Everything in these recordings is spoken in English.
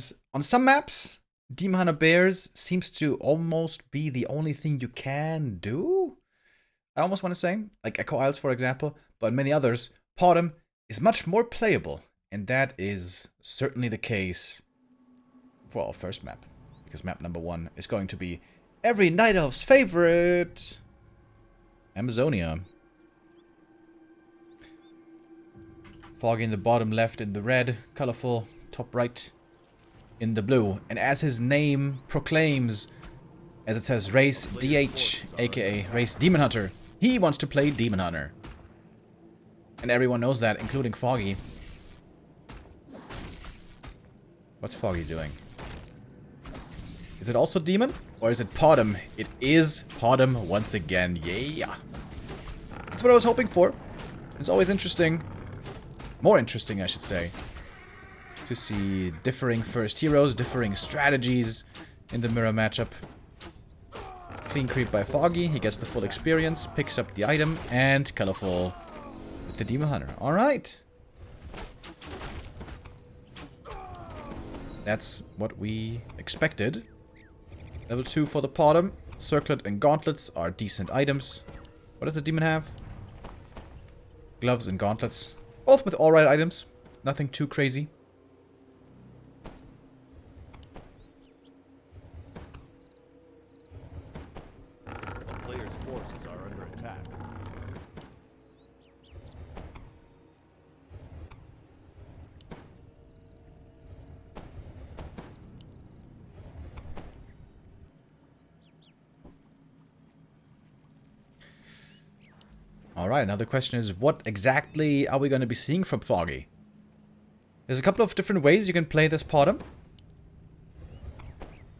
Because on some maps, Demon Hunter Bears seems to almost be the only thing you can do. I almost want to say, like Echo Isles, for example, but in many others, Podem is much more playable. And that is certainly the case for our first map. Because map number 1 is going to be every Night Elf's favorite, Amazonia. Foggy in the bottom left in the red, colorful, top right in the blue. And as his name proclaims, as it says, race DH, aka race Demon Hunter, he wants to play Demon Hunter. And everyone knows that, including Foggy. What's Foggy doing? Is it also Demon? Or is it Podem? It is Podem once again. Yeah. That's what I was hoping for. It's always interesting. More interesting, I should say. To see differing first heroes, differing strategies in the mirror matchup. Clean creep by Foggy. He gets the full experience, picks up the item, and colorful with the Demon Hunter. Alright. That's what we expected. Level 2 for the Podem. Circlet and gauntlets are decent items. What does the demon have? Gloves and gauntlets. Both with alright items. Nothing too crazy. The player's forces are under attack. Alright, another question is, what exactly are we going to be seeing from Foggy? There's a couple of different ways you can play this Podem.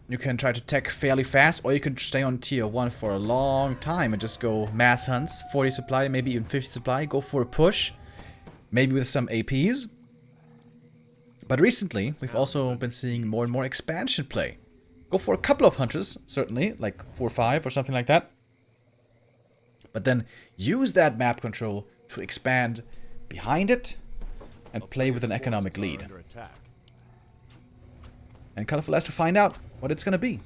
You can try to tech fairly fast, or you can stay on tier 1 for a long time and just go mass hunts, 40 supply, maybe even 50 supply, go for a push, maybe with some APs. But recently, we've also been seeing more and more expansion play. Go for a couple of hunters, certainly, like 4 or 5 or something like that. But then use that map control to expand behind it and play with an economic lead. And Colorful has to find out what it's going to be.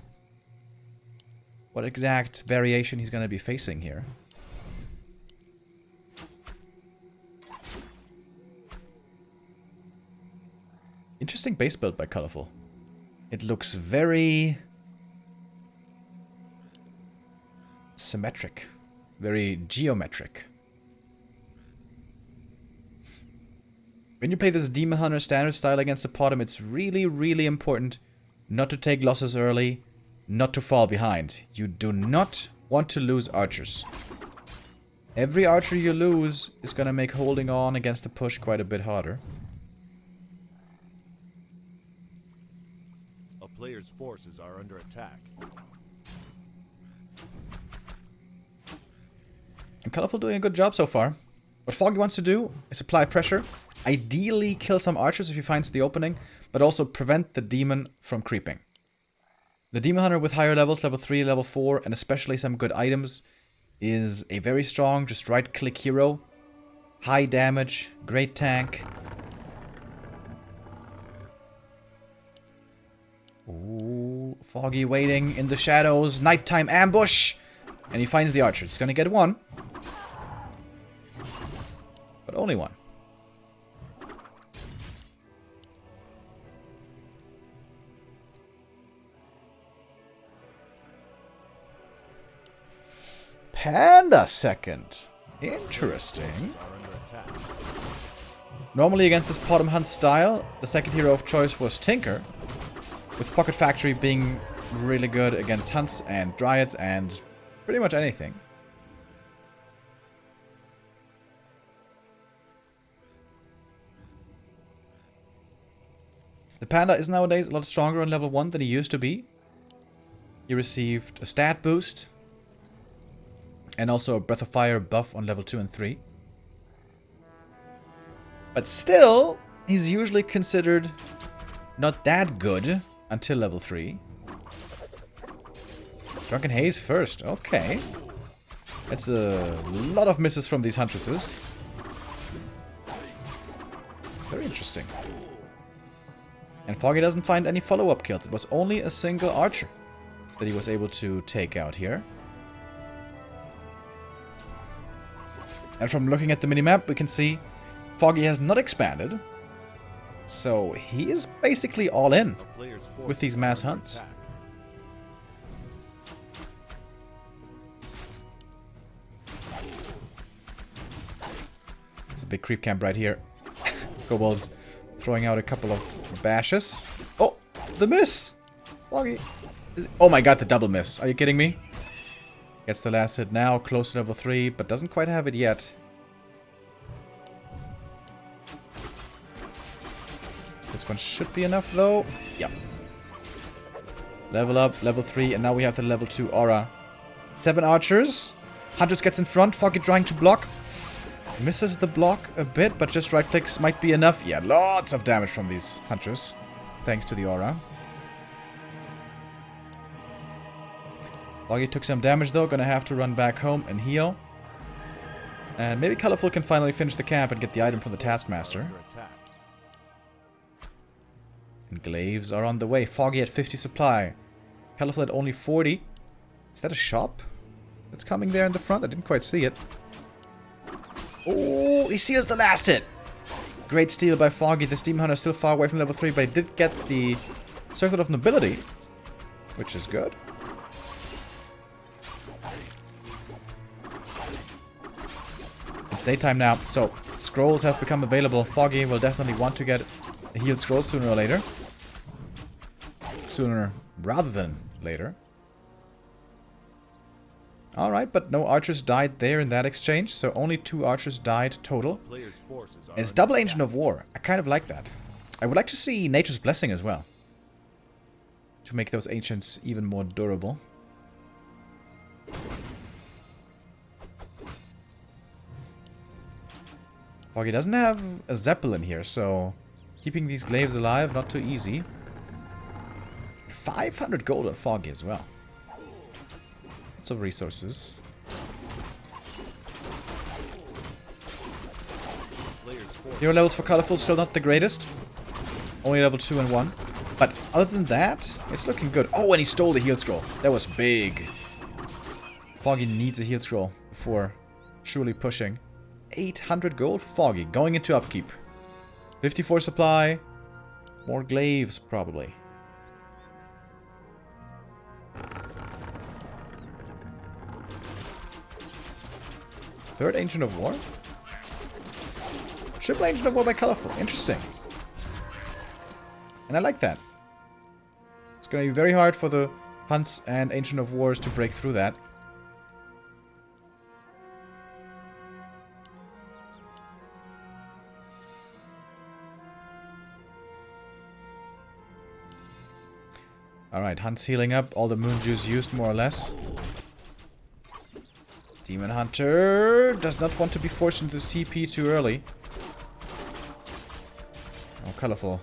What exact variation he's going to be facing here. Interesting base build by Colorful. It looks very symmetric. Very geometric. When you play this Demon Hunter standard style against the Podem, it's really, really important not to take losses early, not to fall behind. You do not want to lose archers. Every archer you lose is going to make holding on against the push quite a bit harder. A player's forces are under attack. And Colorful doing a good job so far. What Foggy wants to do is apply pressure. Ideally kill some archers if he finds the opening, but also prevent the demon from creeping. The Demon Hunter with higher levels, level 3, level 4, and especially some good items, is a very strong, just right-click hero. High damage, great tank. Ooh, Foggy waiting in the shadows, nighttime ambush! And he finds the archer. He's gonna get one. But only one. Panda second. Interesting. Normally against this Podem Hunt style, the second hero of choice was Tinker. With Pocket Factory being really good against hunts and dryads and pretty much anything. The Panda is nowadays a lot stronger on level 1 than he used to be. He received a stat boost. And also a Breath of Fire buff on level 2 and 3. But still, he's usually considered not that good until level 3. Drunken Haze first, okay. That's a lot of misses from these Huntresses. Very interesting. And Foggy doesn't find any follow-up kills. It was only a single archer that he was able to take out here. And from looking at the minimap, we can see Foggy has not expanded. So he is basically all in with these mass hunts. There's a big creep camp right here. Kobold's throwing out a couple of bashes. Oh, the miss! Foggy. Oh my god, the double miss. Are you kidding me? Gets the last hit now, close to level 3, but doesn't quite have it yet. This one should be enough though. Yep. Level up, level 3, and now we have the level 2 aura. 7 archers. Hunters gets in front, Foggy trying to block. Misses the block a bit, but just right clicks might be enough. Yeah, lots of damage from these hunters. Thanks to the aura. Foggy took some damage though, gonna have to run back home and heal. And maybe Colorful can finally finish the camp and get the item from the Taskmaster. And glaives are on the way. Foggy at 50 supply. Colorful at only 40. Is that a shop that's coming there in the front? I didn't quite see it. Oh, he steals the last hit. Great steal by Foggy. The Steam Hunter is still far away from level 3, but he did get the Circlet of Nobility, which is good. It's daytime now, so scrolls have become available. Foggy will definitely want to get a healed scroll sooner or later. Sooner rather than later. Alright, but no archers died there in that exchange, so only 2 archers died total. It's double Ancient of War. I kind of like that. I would like to see Nature's Blessing as well, to make those ancients even more durable. Foggy doesn't have a Zeppelin here, so keeping these glaives alive, not too easy. 500 gold on Foggy as well. Lots of resources. Hero levels for Colorful still not the greatest. Only level 2 and 1. But other than that, it's looking good. Oh, and he stole the heal scroll. That was big. Foggy needs a heal scroll before truly pushing. 800 gold for Foggy, going into upkeep. 54 supply. More glaives, probably. Third Ancient of War? Triple Ancient of War by Colorful. Interesting. And I like that. It's going to be very hard for the Hunts and Ancient of Wars to break through that. Alright, Hunt's healing up. All the moon juice used, more or less. Demon Hunter does not want to be forced into this TP too early. Oh, Colorful.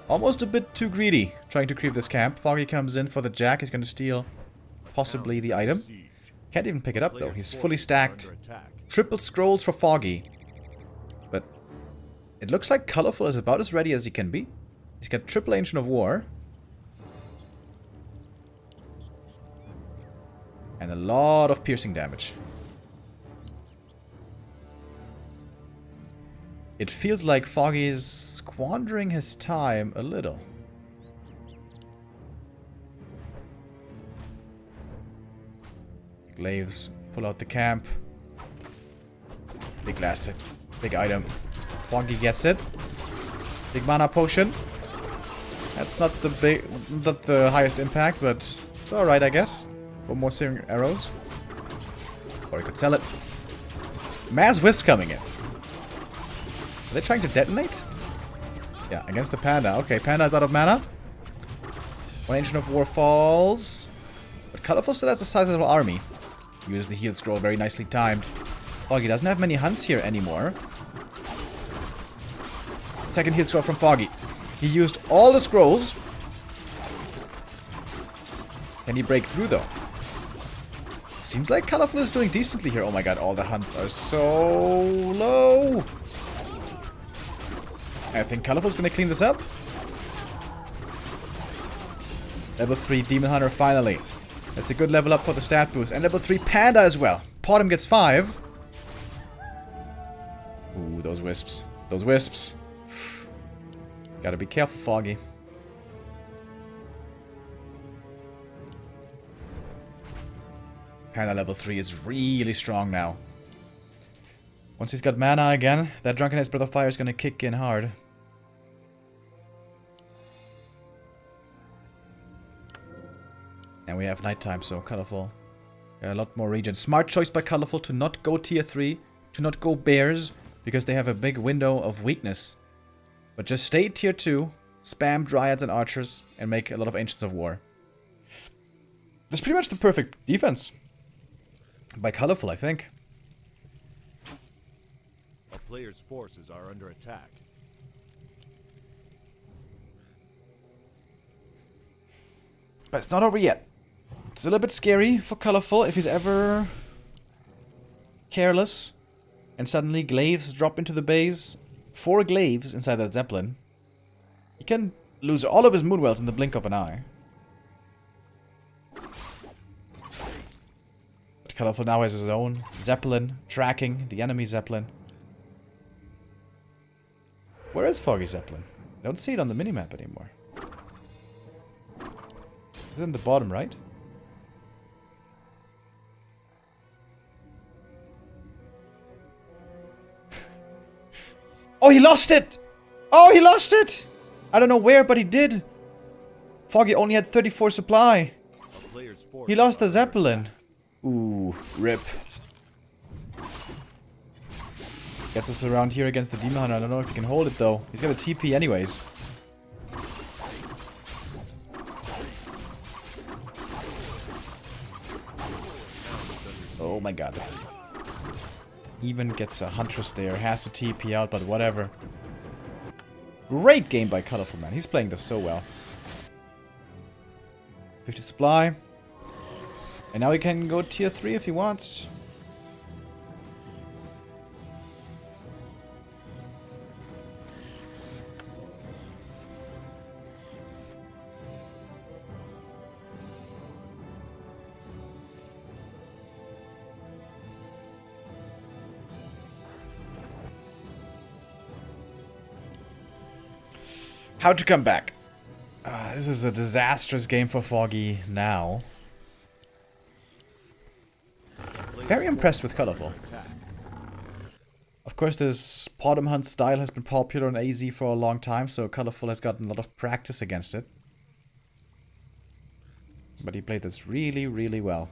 Almost a bit too greedy, trying to creep this camp. Foggy comes in for the jack. He's going to steal possibly the item. Can't even pick it up, though. He's fully stacked. Triple scrolls for Foggy. But it looks like Colorful is about as ready as he can be. He's got triple Ancient of War. And a lot of piercing damage. It feels like Foggy is squandering his time a little. Glaives pull out the camp. Big last hit. Big item. Foggy gets it. Big mana potion. That's not the highest impact, but it's alright, I guess. For more searing arrows. Or he could sell it. Mass Wisp coming in. Are they trying to detonate? Yeah, against the Panda. Okay, Panda is out of mana. One Ancient of War falls. But Colorful still has a sizable army. Uses the heal scroll, very nicely timed. Foggy doesn't have many hunts here anymore. Second heal scroll from Foggy. He used all the scrolls. Can he break through though? Seems like Colorful is doing decently here. Oh my god, all the hunts are so low. I think Colorful's gonna clean this up. Level 3 Demon Hunter finally. That's a good level up for the stat boost. And level 3 Panda as well. Potom gets 5. Ooh, those wisps. Those wisps. Gotta be careful, Foggy. Panda level 3 is really strong now. Once he's got mana again, that Drunken Breath of Fire is gonna kick in hard. And we have nighttime, so Colorful. A lot more regions. Smart choice by Colorful to not go tier 3, to not go bears, because they have a big window of weakness. But just stay tier 2, spam Dryads and Archers, and make a lot of Ancients of War. That's pretty much the perfect defense. By Colorful, I think. A player's forces are under attack. But it's not over yet. It's a little bit scary for Colorful if he's ever careless and suddenly glaives drop into the base. 4 glaives inside that Zeppelin. He can lose all of his Moonwells in the blink of an eye. But Colorful now has his own Zeppelin tracking the enemy Zeppelin. Where is Foggy Zeppelin? I don't see it on the minimap anymore. Is it in the bottom right? Oh, he lost it! Oh, he lost it! I don't know where, but he did. Foggy only had 34 supply. He lost the Zeppelin. Ooh, rip. Gets us around here against the Demon Hunter. I don't know if he can hold it, though. He's got a TP anyways. Oh my god. Even gets a Huntress there. Has to TP out, but whatever. Great game by Colorful, man. He's playing this so well. 50 supply. And now he can go tier 3 if he wants. How to come back. This is a disastrous game for Foggy now. Very impressed with Colorful. Of course, this Potom Hunt style has been popular on AZ for a long time, so Colorful has gotten a lot of practice against it. But he played this really, really well.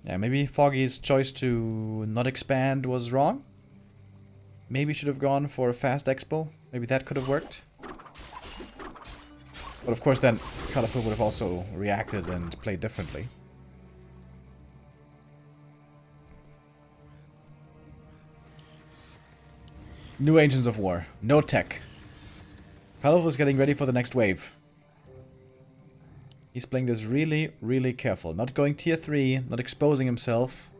Yeah, maybe Foggy's choice to not expand was wrong. Maybe should have gone for a fast expo. Maybe that could have worked. But of course then, Colorful would have also reacted and played differently. New Agents of War. No tech. Colorful is getting ready for the next wave. He's playing this really, really careful. Not going tier 3, not exposing himself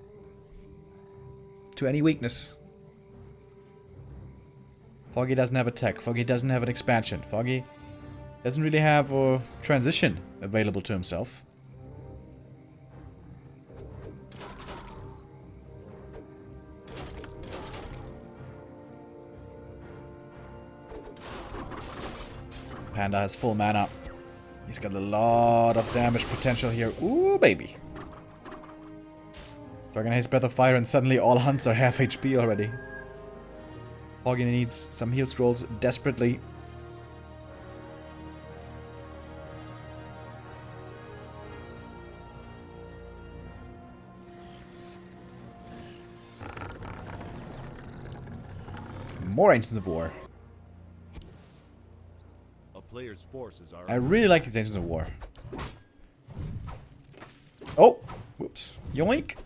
to any weakness. Foggy doesn't have a tech. Foggy doesn't have an expansion. Foggy doesn't really have a transition available to himself. Panda has full mana. He's got a lot of damage potential here. Ooh, baby. Dragon Haze Breath of Fire and suddenly all hunts are half HP already. Foggy needs some heal scrolls desperately. More Ancients of War. A player's forces are I really like these Ancients of War. Oh! Whoops. Yoink!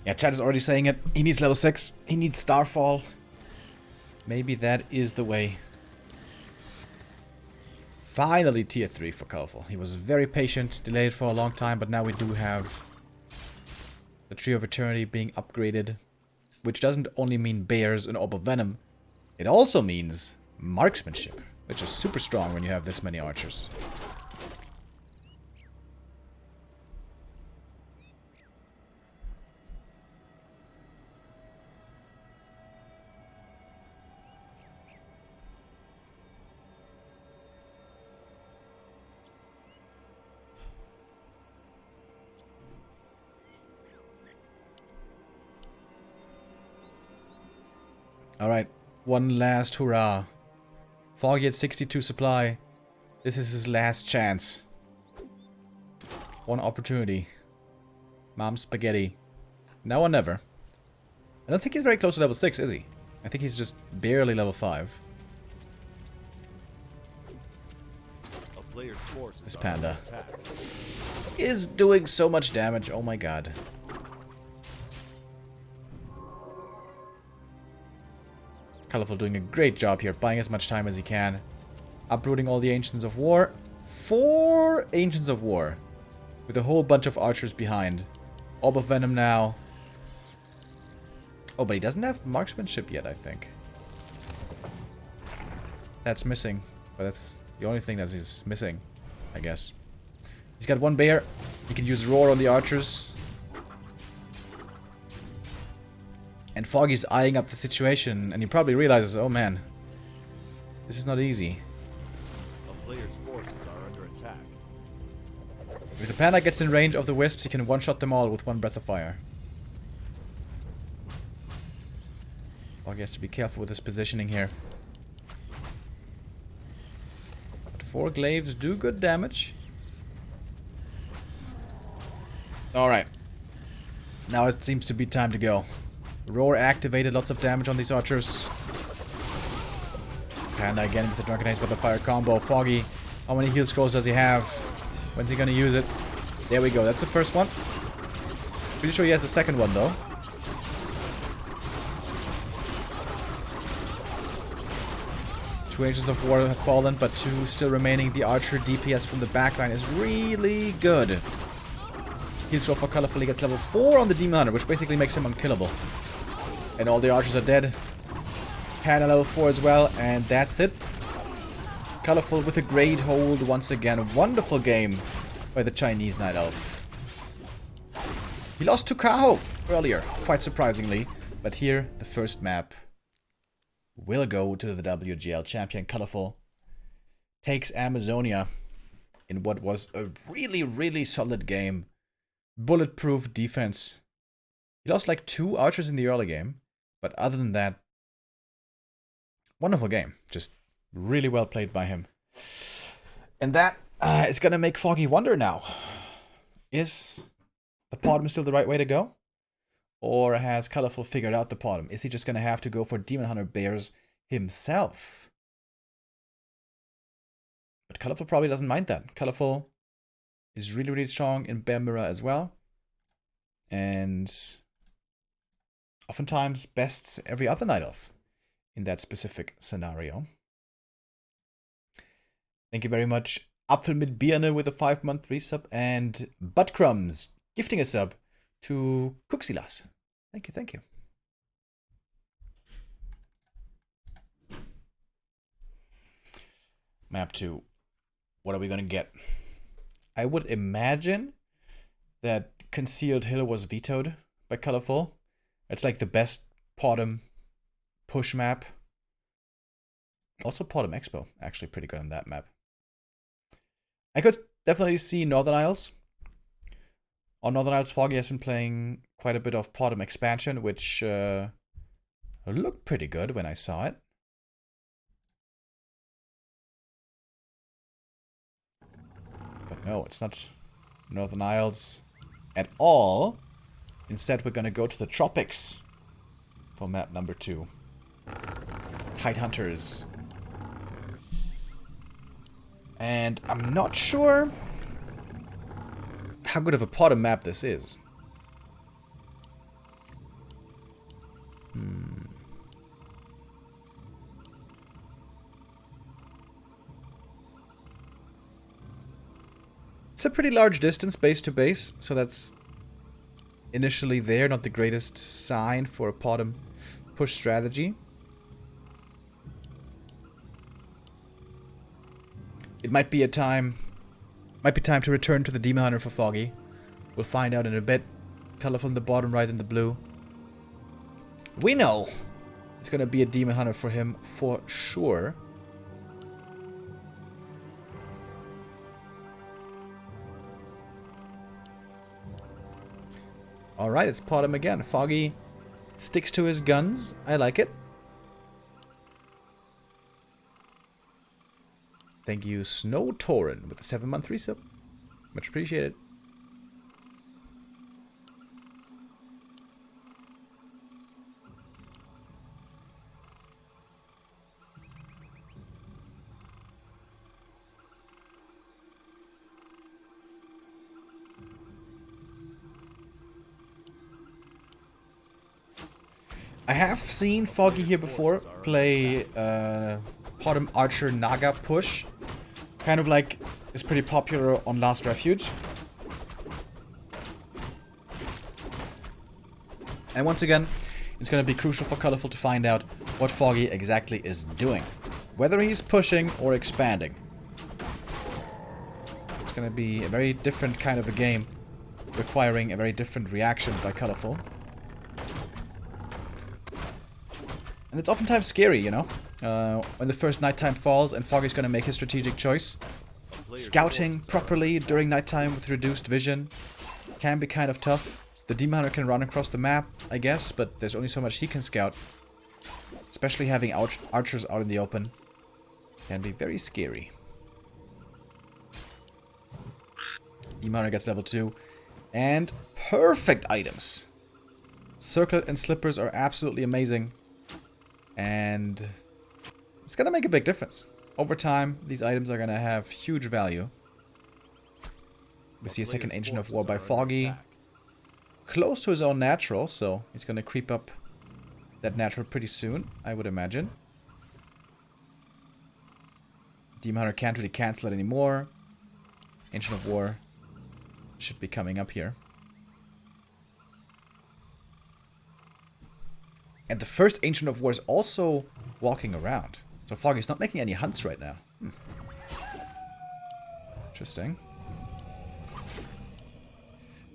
Yeah, chat is already saying it. He needs level 6. He needs Starfall. Maybe that is the way. Finally tier 3 for Colorful. He was very patient, delayed for a long time, but now we do have the Tree of Eternity being upgraded. Which doesn't only mean bears and orb of venom, it also means marksmanship, which is super strong when you have this many archers. Alright, one last hurrah. Foggy at 62 supply. This is his last chance. One opportunity. Mom spaghetti. Now or never. I don't think he's very close to level 6, is he? I think he's just barely level 5. A player's forces This are panda under attack. is doing so much damage. Oh my god. Colorful doing a great job here, buying as much time as he can. Uprooting all the Ancients of War. 4 Ancients of War. With a whole bunch of archers behind. Orb of Venom now. Oh, but he doesn't have marksmanship yet, I think. That's missing. But that's the only thing that he's missing, I guess. He's got one bear. He can use Roar on the archers. And Foggy's eyeing up the situation, and he probably realizes, oh man, this is not easy. A player's forces are under attack. If the panda gets in range of the wisps, he can one-shot them all with one breath of fire. Foggy has to be careful with his positioning here. But 4 glaives do good damage. Alright. Now it seems to be time to go. Roar activated, lots of damage on these archers. Panda again with the Drunken Haze by the fire combo. Foggy, how many heal scrolls does he have? When's he gonna use it? There we go, that's the first one. Pretty sure he has the second one though. Two Ancients of War have fallen, but 2 still remaining. The archer DPS from the backline is really good. Heal scroll for Colorful, he gets level 4 on the Demon Hunter, which basically makes him unkillable. And all the archers are dead. Panda level 4 as well, and that's it. Colorful with a great hold once again. A wonderful game by the Chinese Night Elf. He lost to Kaho earlier, quite surprisingly. But here, the first map will go to the WGL champion. Colorful takes Amazonia in what was a really, really solid game. Bulletproof defense. He lost like 2 archers in the early game. But other than that, wonderful game. Just really well played by him. And that is going to make Foggy wonder now. Is the Potom still the right way to go? Or has Colorful figured out the Potom? Is he just going to have to go for Demon Hunter Bears himself? But Colorful probably doesn't mind that. Colorful is really, really strong in Bear Mirror as well. And oftentimes bests every other Night Elf in that specific scenario. Thank you very much, Apfel mit Birne with a 5-month resub, and Buttcrumbs gifting a sub to Cuxilas. Thank you, thank you. Map 2. What are we gonna get? I would imagine that Concealed Hill was vetoed by Colorful. It's like the best Potom push map. Also Potom Expo, actually pretty good on that map. I could definitely see Northern Isles. On Northern Isles, Foggy has been playing quite a bit of Potom expansion, which looked pretty good when I saw it. But no, it's not Northern Isles at all. Instead, we're gonna go to the tropics for map number 2. Tidehunters. And I'm not sure how good of a Potom map this is. It's a pretty large distance base to base, so that's initially there, not the greatest sign for a bottom push strategy. It might be time to return to the Demon Hunter for Foggy. We'll find out in a bit. Colorful in the bottom right and the blue. We know it's gonna be a Demon Hunter for him for sure. Alright, it's Potom again. Foggy sticks to his guns. I like it. Thank you, Snow Torin, with the 7-month resub. Much appreciated. I have seen Foggy here before play Potom Archer Naga push. Kind of like is pretty popular on Last Refuge. And once again, it's going to be crucial for Colorful to find out what Foggy exactly is doing. Whether he's pushing or expanding. It's going to be a very different kind of a game, requiring a very different reaction by Colorful. And it's oftentimes scary, you know, when the first nighttime falls and Foggy's gonna make his strategic choice. Scouting properly during nighttime with reduced vision can be kind of tough. The Demon Hunter can run across the map, I guess, but there's only so much he can scout. Especially having archers out in the open can be very scary. Demon Hunter gets level 2. And perfect items. Circlet and Slippers are absolutely amazing. And it's gonna make a big difference. Over time, these items are gonna have huge value. We see a second Ancient of War by Foggy. Close to his own natural, so he's gonna creep up that natural pretty soon, I would imagine. Demon Hunter can't really cancel it anymore. Ancient of War should be coming up here. And the first Ancient of War is also walking around. So Foggy's not making any hunts right now. Interesting.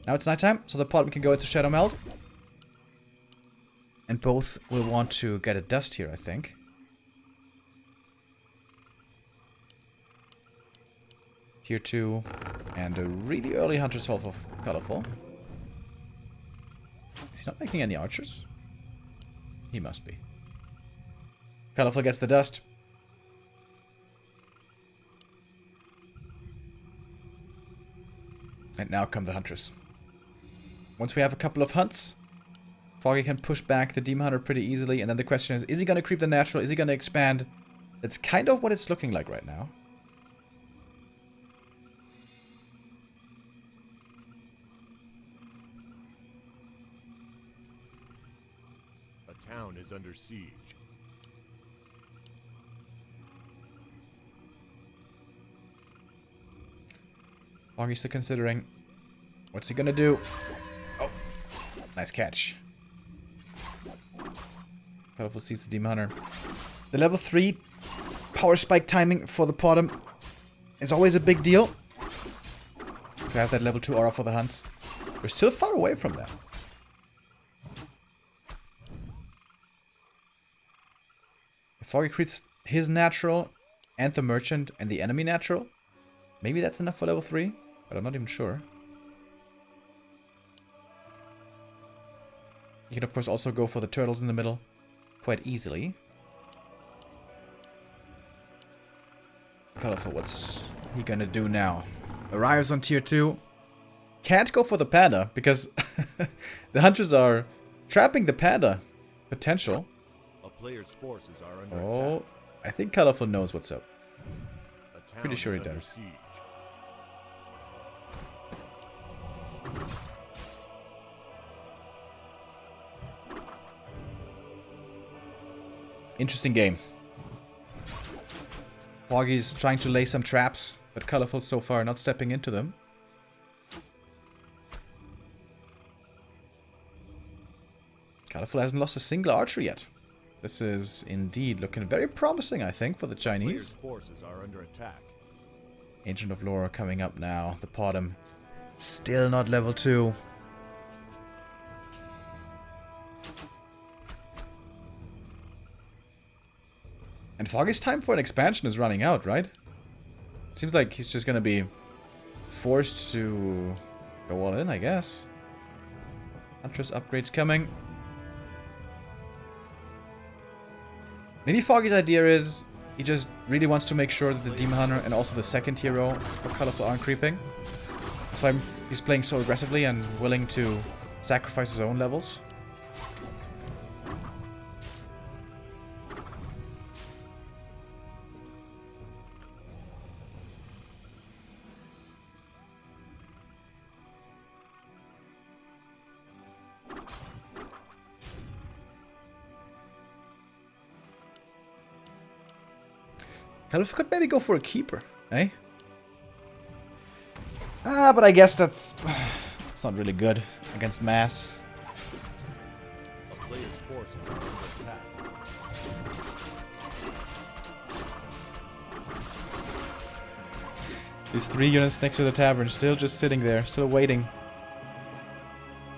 Now it's nighttime, so the Potom can go into Shadow Meld. And both will want to get a dust here, I think. Tier 2. And a really early Hunter Soul for Colorful. Is he not making any archers? He must be. Colorful gets the dust. And now come the Huntress. Once we have a couple of hunts, Foggy can push back the Demon Hunter pretty easily. And then the question is he going to creep the natural? Is he going to expand? That's kind of what it's looking like right now. The town is under siege. Foggy's still considering. What's he gonna do? Oh, nice catch. Colorful sees the Demon Hunter. The level 3 power spike timing for the Potom is always a big deal. To have that level 2 aura for the hunts. We're still far away from that. If Foggy creeps his natural and the merchant and the enemy natural, maybe that's enough for level 3, but I'm not even sure. You can of course also go for the turtles in the middle quite easily. Colorful, what's he gonna do now? Arrives on tier 2. Can't go for the panda because the hunters are trapping the panda potential. A player's forces are under Oh, attack. I think Colorful knows what's up. The town Pretty sure is he under does. siege. Interesting game. Foggy's trying to lay some traps, but Colorful so far not stepping into them. Colorful hasn't lost a single archer yet. This is indeed looking very promising, I think, for the Chinese. Forces are under attack. Agent of Lore coming up now. The Potom still not level 2. And Foggy's time for an expansion is running out, right? It seems like he's just gonna be forced to go all in, I guess. Huntress upgrades coming. Maybe Foggy's idea is he just really wants to make sure that the Demon Hunter and also the second hero for Colorful aren't creeping. That's why he's playing so aggressively and willing to sacrifice his own levels. Colorful could maybe go for a keeper, eh? But I guess that's not really good against mass. A player's forces are under attack. These 3 units next to the tavern, still just sitting there, still waiting.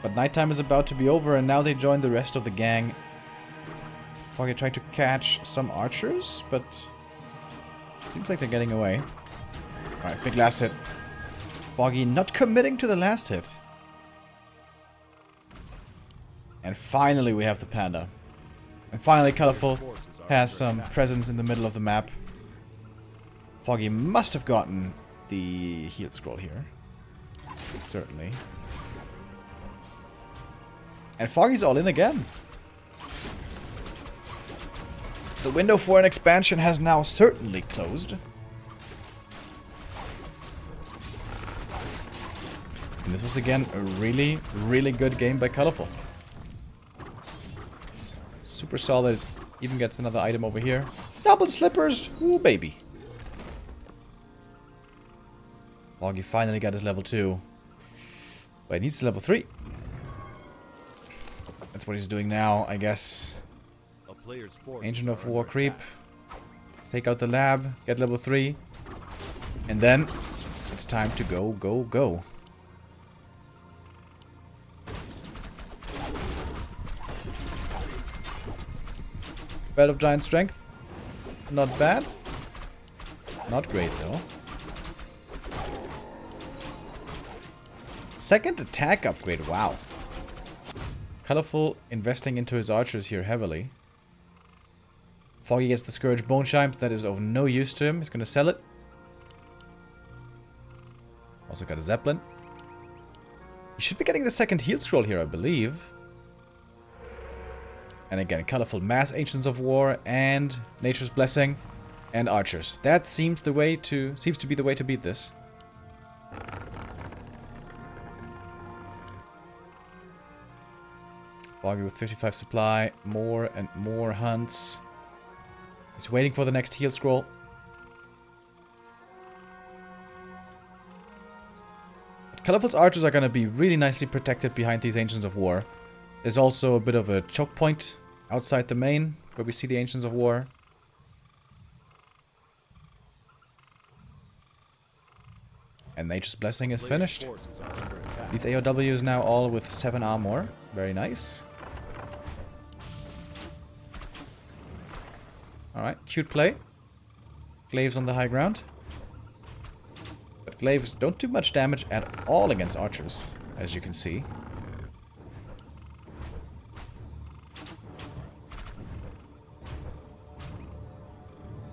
But nighttime is about to be over, and now they join the rest of the gang. Foggy trying to catch some archers, but seems like they're getting away. Alright, big last hit. Foggy not committing to the last hit. And finally we have the panda. And finally Colorful has some presence in the middle of the map. Foggy must have gotten the heal scroll here. Certainly. And Foggy's all in again. The window for an expansion has now certainly closed. And this was again a really, really good game by Colorful. Super solid. Even gets another item over here. Double slippers! Ooh, baby. Foggy finally got his level 2. But he needs level 3. That's what he's doing now, I guess. Agent of War creep. Take out the lab. Get level 3. And then it's time to go, go, go. Belt of Giant Strength. Not bad. Not great though. Second attack upgrade. Wow. Colorful investing into his archers here heavily. Foggy gets the Scourge Bone Chimes. That is of no use to him. He's going to sell it. Also got a Zeppelin. He should be getting the second heal scroll here, I believe. And again, Colorful Mass Ancients of War and Nature's Blessing and Archers. That seems to be the way to beat this. Foggy with 55 supply, more and more hunts. He's waiting for the next heal scroll. But Colorful's archers are going to be really nicely protected behind these Ancients of War. There's also a bit of a choke point outside the main, where we see the Ancients of War. And Nature's Blessing is finished. These AOWs now all with 7 armor. Very nice. Alright, cute play. Glaives on the high ground. But glaives don't do much damage at all against archers, as you can see.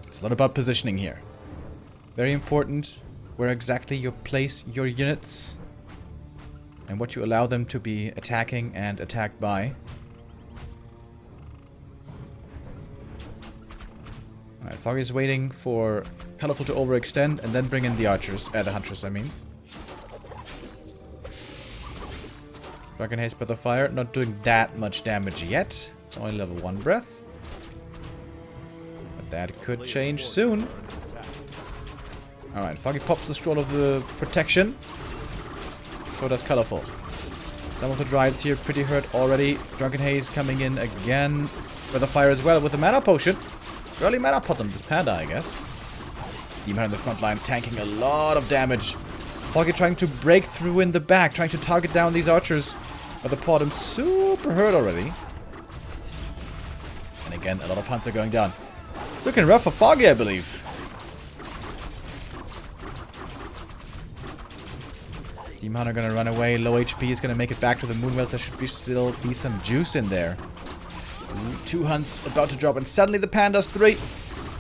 It's a lot about positioning here. Very important where exactly you place your units and what you allow them to be attacking and attacked by. Alright, Foggy is waiting for Colorful to overextend and then bring in the archers. The Huntress, I mean. Dragon Haste Breath of Fire, not doing that much damage yet. It's only level 1 breath. But that could change soon. Alright, Foggy pops the scroll of the protection. So does Colorful. Some of the Dryads here pretty hurt already. Drunken Haze coming in again. Weather Fire as well with the mana potion. Early mana pot on this panda, I guess. Demon Hunter in the front line tanking a lot of damage. Foggy trying to break through in the back, trying to target down these archers. But the Podum super hurt already. And again, a lot of hunts are going down. It's looking rough for Foggy, I believe. Demon Hunter gonna run away. Low HP is gonna make it back to the Moonwells. There should still be some juice in there. 2 hunts about to drop, and suddenly the Panda's 3.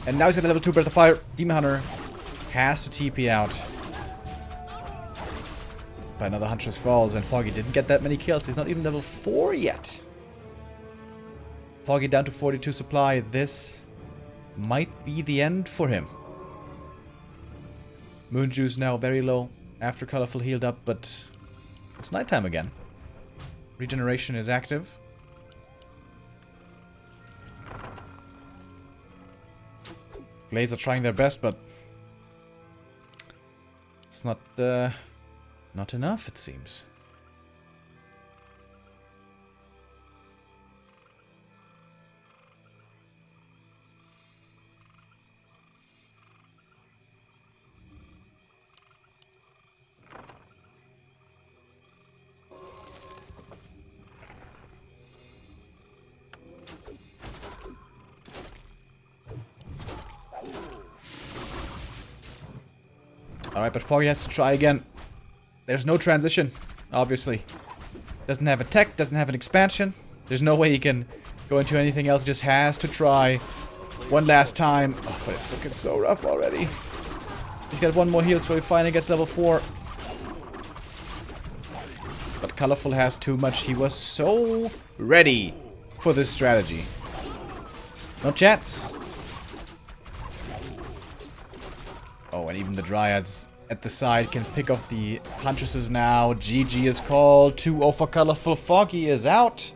And now he's got the level 2 Breath of Fire. Demon Hunter has to TP out. But another Huntress falls, and Foggy didn't get that many kills. He's not even level 4 yet. Foggy down to 42 supply. This might be the end for him. Moon Juice now very low after Colorful healed up, but it's nighttime again. Regeneration is active. Glaze are trying their best, but it's not enough, it seems. Alright, but Foggy has to try again. There's no transition, obviously. Doesn't have a tech, doesn't have an expansion. There's no way he can go into anything else, just has to try one last time. Oh, but it's looking so rough already. He's got one more heal, so he finally gets level 4. But Colorful has too much. He was so ready for this strategy. No chance. Oh, and even the Dryads at the side can pick off the Huntresses now. GG is called. 2-0 for Colorful. Foggy is out.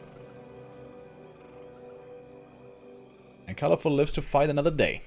And Colorful lives to fight another day.